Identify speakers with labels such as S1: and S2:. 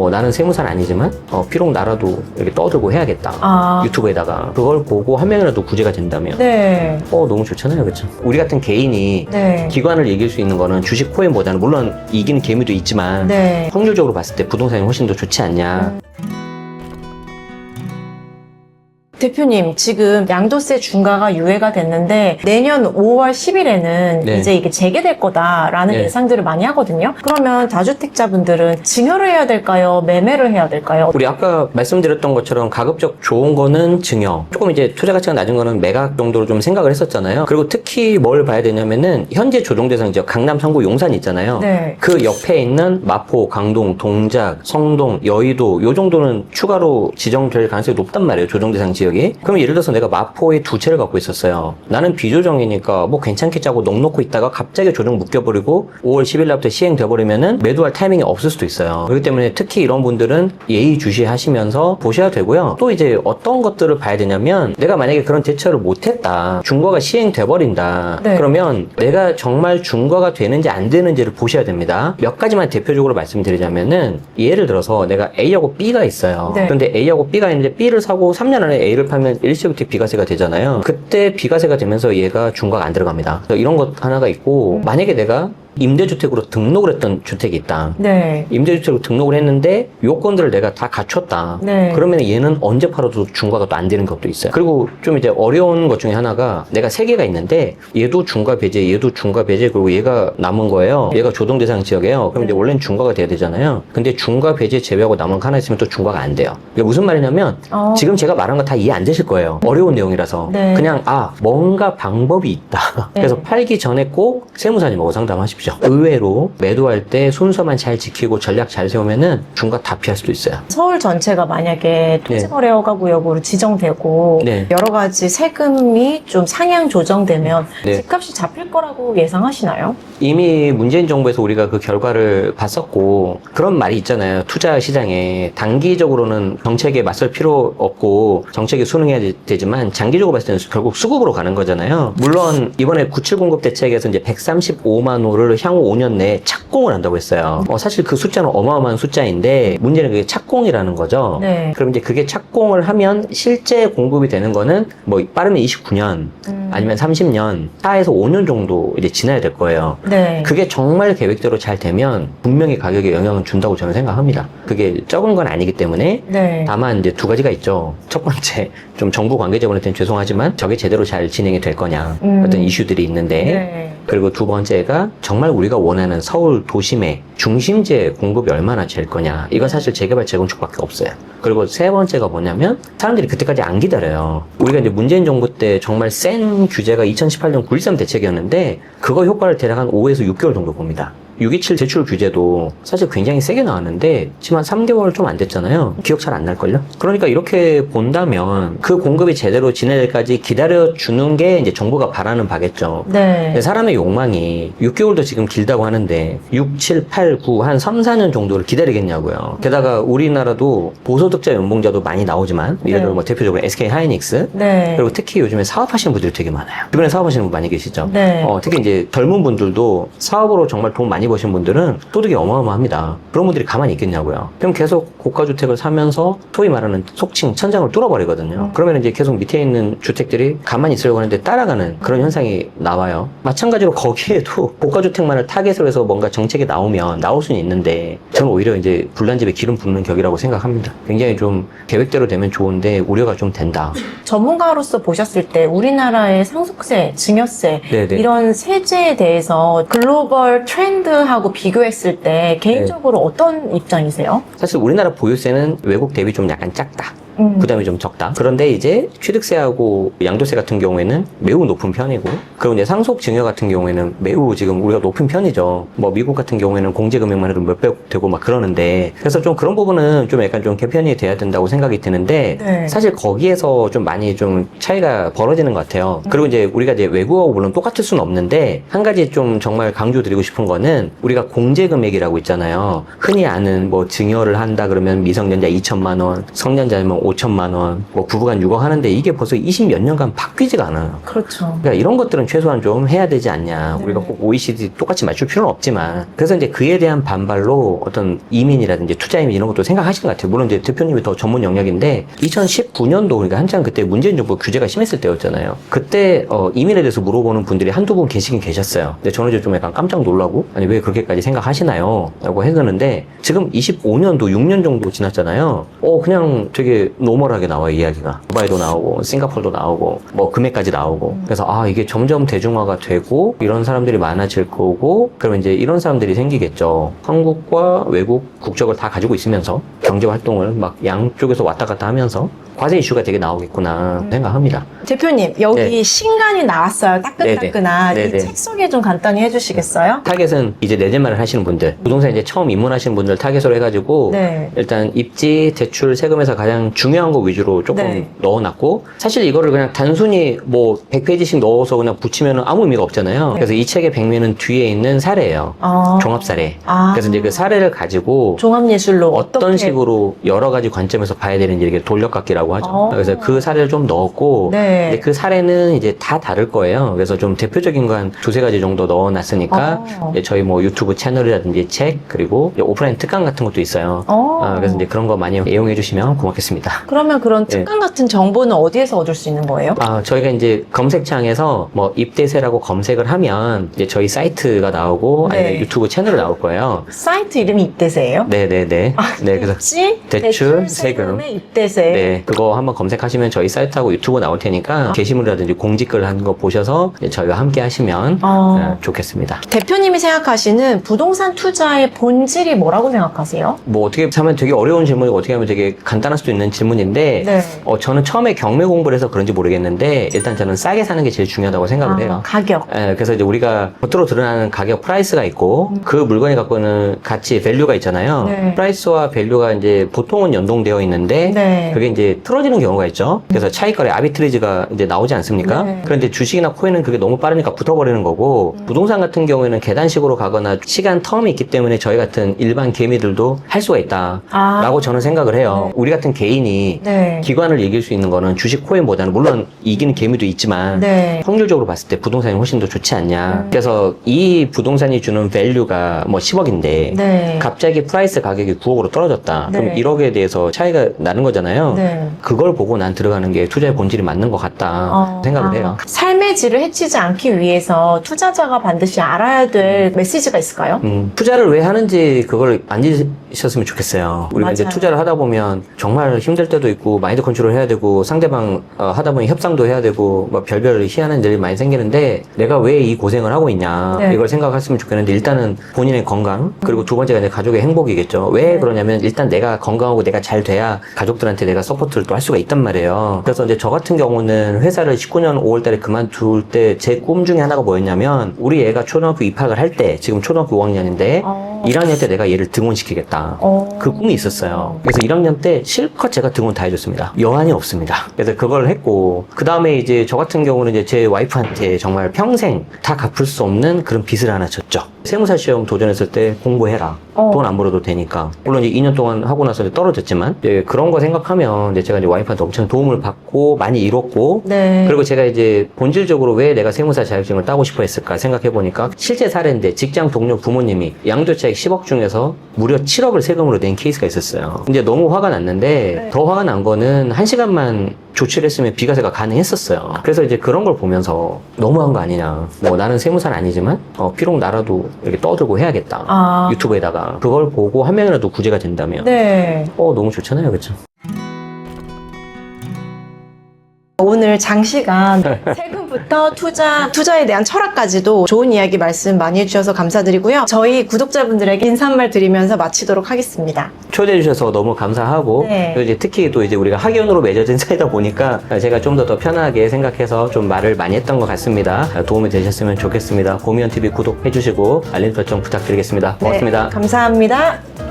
S1: 뭐 나는 세무사는 아니지만 비록 나라도 이렇게 떠들고 해야겠다. 유튜브에다가 그걸 보고 한 명이라도 구제가 된다면
S2: 네.
S1: 너무 좋잖아요. 그렇죠? 우리 같은 개인이
S2: 네.
S1: 기관을 이길 수 있는 거는 주식 코인보다는 물론 이기는 개미도 있지만
S2: 네.
S1: 확률적으로 봤을 때 부동산이 훨씬 더 좋지 않냐.
S2: 대표님, 지금 양도세 중과가 유예가 됐는데 내년 5월 10일에는
S1: 네.
S2: 이제 이게 재개될 거다라는
S1: 네.
S2: 예상들을 많이 하거든요. 그러면 다주택자분들은 증여를 해야 될까요? 매매를 해야 될까요?
S1: 우리 아까 말씀드렸던 것처럼 가급적 좋은 거는 증여, 조금 이제 투자 가치가 낮은 거는 매각 정도로 좀 생각을 했었잖아요. 그리고 특히 뭘 봐야 되냐면은 현재 조정 대상 지역 강남, 성구, 용산 있잖아요.
S2: 네.
S1: 그 옆에 있는 마포, 강동, 동작, 성동, 여의도 요 정도는 추가로 지정될 가능성이 높단 말이에요. 조정 대상 지역이. 그럼 예를 들어서 내가 마포에 두 채를 갖고 있었어요. 나는 비조정이니까 뭐 괜찮겠지 하고 넋 놓고 있다가 갑자기 조정 묶여버리고 5월 10일 날부터 시행돼버리면은 매도할 타이밍이 없을 수도 있어요. 그렇기 때문에 특히 이런 분들은 예의주시하시면서 보셔야 되고요. 또 이제 어떤 것들을 봐야 되냐면 내가 만약에 그런 대처를 못했다. 중과가 시행돼버린다.
S2: 네.
S1: 그러면 내가 정말 중과가 되는지 안 되는지를 보셔야 됩니다. 몇 가지만 대표적으로 말씀드리자면은 예를 들어서 내가 A하고 B가 있어요.
S2: 네.
S1: 그런데 A하고 B가 있는데 B를 사고 3년 안에 A를 팔면 일시불택 비과세가 되잖아요. 그때 비과세가 되면서 얘가 중과가 안 들어갑니다. 이런 것 하나가 있고 만약에 내가 임대주택으로 등록을 했던 주택이 있다.
S2: 네.
S1: 임대주택으로 등록을 했는데 요건들을 내가 다 갖췄다.
S2: 네.
S1: 그러면 얘는 언제 팔아도 중과가 또 안 되는 것도 있어요. 그리고 좀 이제 어려운 것 중에 하나가 내가 세 개가 있는데 얘도 중과 배제, 얘도 중과 배제, 그리고 얘가 남은 거예요. 얘가 조정 대상 지역이에요. 그럼 이제 원래는 중과가 돼야 되잖아요. 근데 중과 배제 제외하고 남은 거 하나 있으면 또 중과가 안 돼요. 이게 무슨 말이냐면 지금 제가 말한 거 다 이해 안 되실 거예요. 어려운 내용이라서.
S2: 네.
S1: 그냥 뭔가 방법이 있다.
S2: 네.
S1: 그래서 팔기 전에 꼭 세무사님하고 상담하십시오. 의외로 매도할 때 순서만 잘 지키고 전략 잘 세우면은 중과 다 피할 수도 있어요.
S2: 서울 전체가 만약에 토지거래허가 구역으로 지정되고
S1: 네.
S2: 여러 가지 세금이 좀 상향 조정되면
S1: 네.
S2: 집값이 잡힐 거라고 예상하시나요?
S1: 이미 문재인 정부에서 우리가 그 결과를 봤었고 그런 말이 있잖아요. 투자 시장에 단기적으로는 정책에 맞설 필요 없고 정책에 순응해야 되지만 장기적으로 봤을 때는 결국 수급으로 가는 거잖아요. 물론 이번에 97 공급 대책에서 이제 135만 호를 향후 5년 내에 착공을 한다고 했어요. 사실 그 숫자는 어마어마한 숫자인데 문제는 그게 착공이라는 거죠.
S2: 네.
S1: 그럼 이제 그게 착공을 하면 실제 공급이 되는 거는 뭐 빠르면 29년 아니면 30년, 4에서 5년 정도 이제 지나야 될 거예요.
S2: 네.
S1: 그게 정말 계획대로 잘 되면 분명히 가격에 영향을 준다고 저는 생각합니다. 그게 적은 건 아니기 때문에
S2: 네.
S1: 다만 이제 두 가지가 있죠. 첫 번째, 좀 정부 관계자분한테는 죄송하지만 저게 제대로 잘 진행이 될 거냐 어떤 이슈들이 있는데
S2: 네.
S1: 그리고 두 번째가 정말 우리가 원하는 서울 도심의 중심지에 공급이 얼마나 될 거냐. 이건 사실 재개발 재건축밖에 없어요. 그리고 세 번째가 뭐냐면 사람들이 그때까지 안 기다려요. 우리가 이제 문재인 정부 때 정말 센 규제가 2018년 9.13 대책이었는데 그거 효과를 대략 한 5에서 6개월 정도 봅니다. 627 제출 규제도 사실 굉장히 세게 나왔는데 지금 한 3개월 좀 안 됐잖아요. 기억 잘 안 날걸요? 그러니까 이렇게 본다면 그 공급이 제대로 진행될 때까지 기다려주는 게 이제 정부가 바라는 바겠죠.
S2: 네.
S1: 근데 사람의 욕망이 6개월도 지금 길다고 하는데 6, 7, 8, 9, 한 3, 4년 정도를 기다리겠냐고요. 게다가 우리나라도 고소득자 연봉자도 많이 나오지만 예를 들어 뭐 대표적으로 SK 하이닉스
S2: 네.
S1: 그리고 특히 요즘에 사업하시는 분들이 되게 많아요. 주변에 사업하시는 분 많이 계시죠?
S2: 네.
S1: 특히 이제 젊은 분들도 사업으로 정말 돈 많이 버신 분들은 소득이 어마어마합니다. 그런 분들이 가만히 있겠냐고요. 그럼 계속 고가주택을 사면서 소위 말하는 속칭 천장을 뚫어버리거든요. 그러면 이제 계속 밑에 있는 주택들이 가만히 있으려고 하는데 따라가는 그런 현상이 나와요. 마찬가지로 거기에도 고가주택만을 타겟으로 해서 뭔가 정책이 나오면 나올 수는 있는데 저는 오히려 이제 불난집에 기름 붓는 격이라고 생각합니다. 굉장히 좀 계획대로 되면 좋은데 우려가 좀 된다.
S2: 전문가로서 보셨을 때 우리나라의 상속세, 증여세
S1: 네네.
S2: 이런 세제에 대해서 글로벌 트렌드하고 비교했을 때 개인적으로 어떤 입장이세요?
S1: 사실 우리나라 보유세는 외국 대비 좀 약간 작다. 부담이 좀 적다. 그런데 이제 취득세하고 양도세 같은 경우에는 매우 높은 편이고, 그리고 이제 상속 증여 같은 경우에는 매우 지금 우리가 높은 편이죠. 뭐 미국 같은 경우에는 공제 금액만 해도 몇백 되고 막 그러는데, 그래서 좀 그런 부분은 좀 약간 좀 개편이 돼야 된다고 생각이 드는데,
S2: 네.
S1: 사실 거기에서 좀 많이 좀 차이가 벌어지는 것 같아요. 그리고 이제 우리가 이제 외국하고 물론 똑같을 수는 없는데, 한 가지 좀 정말 강조드리고 싶은 거는 우리가 공제 금액이라고 있잖아요. 흔히 아는 뭐 증여를 한다 그러면 미성년자 2천만 원, 성년자면 5천만 원, 뭐 부부간 6억 하는데 이게 벌써 20 몇 년간 바뀌지가 않아요.
S2: 그렇죠.
S1: 그러니까 이런 것들은 최소한 좀 해야 되지 않냐.
S2: 네.
S1: 우리가 꼭 OECD 똑같이 맞출 필요는 없지만. 그래서 이제 그에 대한 반발로 어떤 이민이라든지 투자 이민 이런 것도 생각하신 것 같아요. 물론 이제 대표님이 더 전문 영역인데 2019년도 그러니까 한창 그때 문재인 정부 규제가 심했을 때였잖아요. 그때 이민에 대해서 물어보는 분들이 한두 분 계시긴 계셨어요. 근데 저는 이제 좀 약간 깜짝 놀라고 아니 왜 그렇게까지 생각하시나요? 라고 했었는데 지금 25년도 6년 정도 지났잖아요. 그냥 되게 노멀하게 나와요, 이야기가. 두바이도 나오고 싱가포르도 나오고 뭐 금액까지 나오고. 그래서 이게 점점 대중화가 되고 이런 사람들이 많아질 거고 그러면 이제 이런 사람들이 생기겠죠. 한국과 외국 국적을 다 가지고 있으면서 경제 활동을 막 양쪽에서 왔다 갔다 하면서 과세 이슈가 되게 나오겠구나 생각합니다.
S2: 대표님, 여기
S1: 네.
S2: 신간이 나왔어요. 따끈따끈한.
S1: 네네.
S2: 이 책 소개 좀 간단히 해주시겠어요?
S1: 타겟은 이제 내재마를 하시는 분들, 부동산 이제 처음 입문하시는 분들 타겟으로 해가지고
S2: 네.
S1: 일단 입지, 대출, 세금에서 가장 중요한 거 위주로 조금
S2: 네.
S1: 넣어놨고 사실 이거를 그냥 단순히 뭐 100페이지씩 넣어서 그냥 붙이면 아무 의미가 없잖아요.
S2: 네.
S1: 그래서 이 책의 백미는 뒤에 있는 사례예요. 종합 사례. 그래서 이제 그 사례를 가지고
S2: 종합예술로
S1: 어떤 식으로 여러 가지 관점에서 봐야 되는지 이게 돌려깎기라고 하죠. 그래서 그 사례를 좀 넣었고
S2: 네.
S1: 근데 그 사례는 이제 다 다를 거예요. 그래서 좀 대표적인 거 한 두세 가지 정도 넣어놨으니까 이제 저희 뭐 유튜브 채널이라든지 책 그리고 이제 오프라인 특강 같은 것도 있어요. 그래서 이제 그런 거 많이 이용해 주시면 고맙겠습니다.
S2: 그러면 그런 특강 같은 정보는 어디에서 얻을 수 있는 거예요?
S1: 저희가 이제 검색창에서 뭐 입대세라고 검색을 하면 이제 저희 사이트가 나오고
S2: 네.
S1: 아니면 유튜브 채널이 나올 거예요.
S2: 사이트 이름이 입대세예요?
S1: 네네네. 네, 그래서
S2: 입지,
S1: 대출, 세금.
S2: 세금의 입대세.
S1: 네, 그거 한번 검색하시면 저희 사이트하고 유튜브 나올 테니까 게시물이라든지 공지글 하는 거 보셔서 이제 저희와 함께 하시면 좋겠습니다.
S2: 대표님이 생각하시는 부동산 투자의 본질이 뭐라고 생각하세요?
S1: 뭐 어떻게 하면 되게 어려운 질문이고 어떻게 하면 되게 간단할 수도 있는 질문인데
S2: 네.
S1: 저는 처음에 경매 공부를 해서 그런지 모르겠는데 일단 저는 싸게 사는 게 제일 중요하다고 생각을 해요.
S2: 가격.
S1: 그래서 이제 우리가 겉으로 드러나는 가격 프라이스가 있고 그 물건이 갖고 있는 가치 밸류가 있잖아요.
S2: 네.
S1: 프라이스와 밸류가 이제 보통은 연동되어 있는데
S2: 네.
S1: 그게 이제 틀어지는 경우가 있죠. 그래서 차익거래 아비트리지가 이제 나오지 않습니까?
S2: 네.
S1: 그런데 주식이나 코인은 그게 너무 빠르니까 붙어버리는 거고 부동산 같은 경우에는 계단식으로 가거나 시간 텀이 있기 때문에 저희 같은 일반 개미들도 할 수가 있다라고 저는 생각을 해요.
S2: 네.
S1: 우리 같은 개인이
S2: 네.
S1: 기관을 이길 수 있는 거는 주식 코인보다는 물론 이기는 개미도 있지만
S2: 네.
S1: 확률적으로 봤을 때 부동산이 훨씬 더 좋지 않냐. 그래서 이 부동산이 주는 밸류가 뭐 10억인데
S2: 네.
S1: 갑자기 프라이스 가격이 9억으로 떨어졌다.
S2: 네.
S1: 그럼 1억에 대해서 차이가 나는 거잖아요.
S2: 네.
S1: 그걸 보고 난 들어가는 게 투자의 본질이 맞는 것 같다 생각을 해요.
S2: 삶의 질을 해치지 않기 위해서 투자자가 반드시 알아야 될 메시지가 있을까요?
S1: 투자를 왜 하는지 그걸 안 잊으셨으면 좋겠어요. 우리가
S2: 맞아요.
S1: 이제 투자를 하다 보면 정말 힘들 때도 있고 마인드 컨트롤 해야 되고 상대방 하다 보면 협상도 해야 되고 뭐 별별 희한한 일이 많이 생기는데 내가 왜 이 고생을 하고 있냐
S2: 네.
S1: 이걸 생각했으면 좋겠는데 일단은 본인의 건강 그리고 두 번째가 이제 가족의 행복이겠죠. 왜 그러냐면 일단 내가 건강하고 내가 잘 돼야 가족들한테 내가 서포트를 또 할 수가 있단 말이에요. 그래서 이제 저 같은 경우는 회사를 19년 5월 달에 그만둘 때 제 꿈 중에 하나가 뭐였냐면 우리 애가 초등학교 입학을 할 때 지금 초등학교 5학년인데 1학년 때 내가 얘를 등원시키겠다. 그 꿈이 있었어요. 그래서 1학년 때 실컷 제가 등원 다 해줬습니다. 여한이 없습니다. 그래서 그걸 했고 그 다음에 이제 저 같은 경우는 이제 제 와이프한테 정말 평생 다 갚을 수 없는 그런 빚을 하나 졌죠. 세무사 시험 도전했을 때 공부해라. 돈 안 벌어도 되니까. 물론 이제 2년 동안 하고 나서 이제 떨어졌지만 이제 그런 거 생각하면 이제 제가 이제 와이프한테 엄청 도움을 받고 많이 잃었고
S2: 네.
S1: 그리고 제가 이제 본질적으로 왜 내가 세무사 자격증을 따고 싶어 했을까 생각해 보니까 실제 사례인데 직장 동료 부모님이 양도차익 10억 중에서 무려 7억을 세금으로 낸 케이스가 있었어요. 근데 너무 화가 났는데 더 화가 난 거는 1시간만 조치를 했으면 비과세가 가능했었어요. 그래서 이제 그런 걸 보면서 너무한 거 아니냐. 뭐 나는 세무사는 아니지만 비록 나라도 이렇게 떠들고 해야겠다. 유튜브에다가 그걸 보고 한 명이라도 구제가 된다면
S2: 네.
S1: 너무 좋잖아요. 그렇죠?
S2: 오늘 장시간 세금부터 투자에 대한 철학까지도 좋은 이야기 말씀 많이 해주셔서 감사드리고요. 저희 구독자분들에게 인사말 드리면서 마치도록 하겠습니다.
S1: 초대해 주셔서 너무 감사하고
S2: 네.
S1: 그리고 이제 특히 또 이제 우리가 학연으로 맺어진 사이다 보니까 제가 좀 더 편하게 생각해서 좀 말을 많이 했던 것 같습니다. 도움이 되셨으면 좋겠습니다. 고미연TV 구독해 주시고 알림 설정 부탁드리겠습니다. 고맙습니다.
S2: 네, 감사합니다.